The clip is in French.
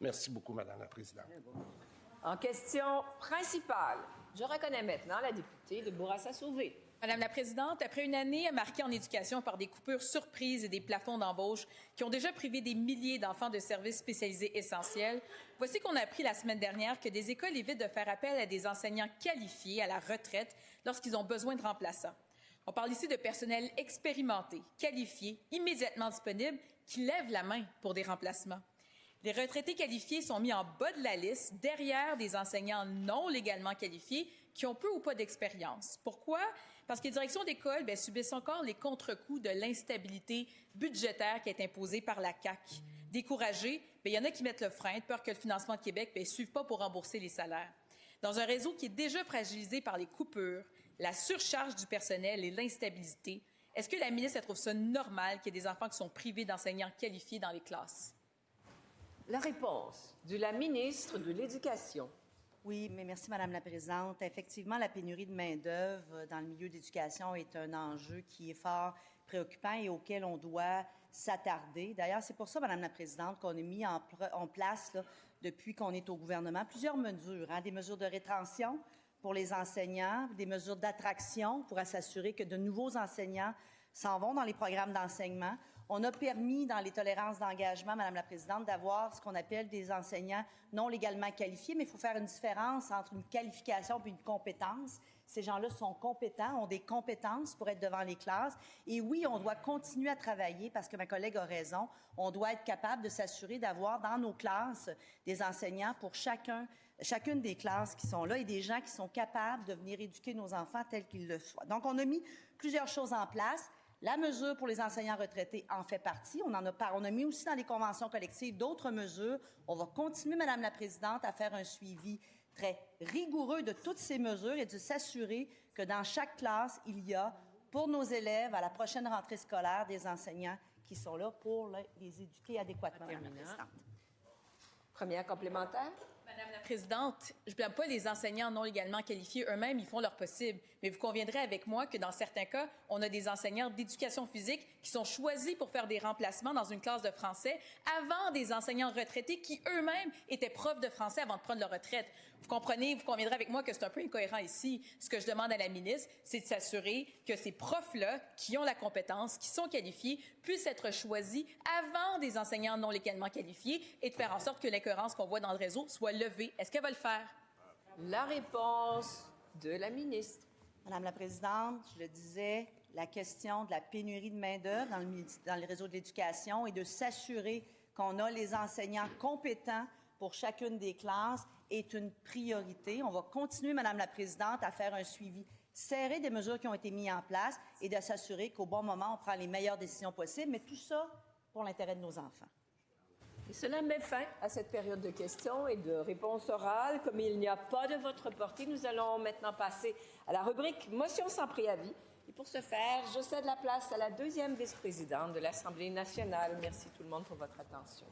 Merci beaucoup, Madame la Présidente. En question principale, je reconnais maintenant la députée de Bourassa-Sauvé. Madame la Présidente, après une année marquée en éducation par des coupures surprises et des plafonds d'embauche qui ont déjà privé des milliers d'enfants de services spécialisés essentiels, voici qu'on a appris la semaine dernière que des écoles évitent de faire appel à des enseignants qualifiés à la retraite lorsqu'ils ont besoin de remplaçants. On parle ici de personnel expérimenté, qualifié, immédiatement disponible, qui lève la main pour des remplacements. Les retraités qualifiés sont mis en bas de la liste, derrière des enseignants non légalement qualifiés qui ont peu ou pas d'expérience. Pourquoi? Parce que les directions d'école subissent encore les contre-coups de l'instabilité budgétaire qui est imposée par la CAQ. Découragés, il y en a qui mettent le frein, de peur que le financement de Québec ne suive pas pour rembourser les salaires. Dans un réseau qui est déjà fragilisé par les coupures, la surcharge du personnel et l'instabilité, est-ce que la ministre trouve ça normal qu'il y ait des enfants qui sont privés d'enseignants qualifiés dans les classes? La réponse de la ministre de l'Éducation. Oui, mais merci, Madame la Présidente. Effectivement, la pénurie de main-d'œuvre dans le milieu de l'éducation est un enjeu qui est fort préoccupant et auquel on doit s'attarder. D'ailleurs, c'est pour ça, Madame la Présidente, qu'on a mis en place, depuis qu'on est au gouvernement, plusieurs mesures, des mesures de rétention pour les enseignants, des mesures d'attraction pour s'assurer que de nouveaux enseignants s'en vont dans les programmes d'enseignement. On a permis, dans les tolérances d'engagement, Madame la Présidente, d'avoir ce qu'on appelle des enseignants non légalement qualifiés, mais il faut faire une différence entre une qualification et une compétence. Ces gens-là sont compétents, ont des compétences pour être devant les classes. Et oui, on doit continuer à travailler, parce que ma collègue a raison, on doit être capable de s'assurer d'avoir dans nos classes des enseignants pour chacune des classes qui sont là et des gens qui sont capables de venir éduquer nos enfants tels qu'ils le soient. Donc, on a mis plusieurs choses en place. La mesure pour les enseignants retraités en fait partie. On a mis aussi dans les conventions collectives d'autres mesures. On va continuer, Madame la Présidente, à faire un suivi très rigoureux de toutes ces mesures et de s'assurer que dans chaque classe, il y a, pour nos élèves, à la prochaine rentrée scolaire, des enseignants qui sont là pour les éduquer adéquatement, Madame la Présidente. Première complémentaire. Madame la Présidente, je ne blâme pas les enseignants non légalement qualifiés. Eux-mêmes, ils font leur possible. Mais vous conviendrez avec moi que dans certains cas, on a des enseignants d'éducation physique qui sont choisis pour faire des remplacements dans une classe de français avant des enseignants retraités qui eux-mêmes étaient profs de français avant de prendre leur retraite. Vous conviendrez avec moi que c'est un peu incohérent ici. Ce que je demande à la ministre, c'est de s'assurer que ces profs-là, qui ont la compétence, qui sont qualifiés, puissent être choisis avant des enseignants non légalement qualifiés et de faire en sorte que l'incohérence qu'on voit dans le réseau soit levée. Est-ce qu'elle va le faire? La réponse de la ministre. Madame la Présidente, je le disais, la question de la pénurie de main-d'œuvre dans le réseau de l'éducation et de s'assurer qu'on a les enseignants compétents pour chacune des classes est une priorité. On va continuer, Madame la Présidente, à faire un suivi serré des mesures qui ont été mises en place et de s'assurer qu'au bon moment, on prend les meilleures décisions possibles, mais tout ça pour l'intérêt de nos enfants. Et cela met fin à cette période de questions et de réponses orales. Comme il n'y a pas de votre portée, nous allons maintenant passer à la rubrique motion sans préavis. Et pour ce faire, je cède la place à la deuxième vice-présidente de l'Assemblée nationale. Merci tout le monde pour votre attention.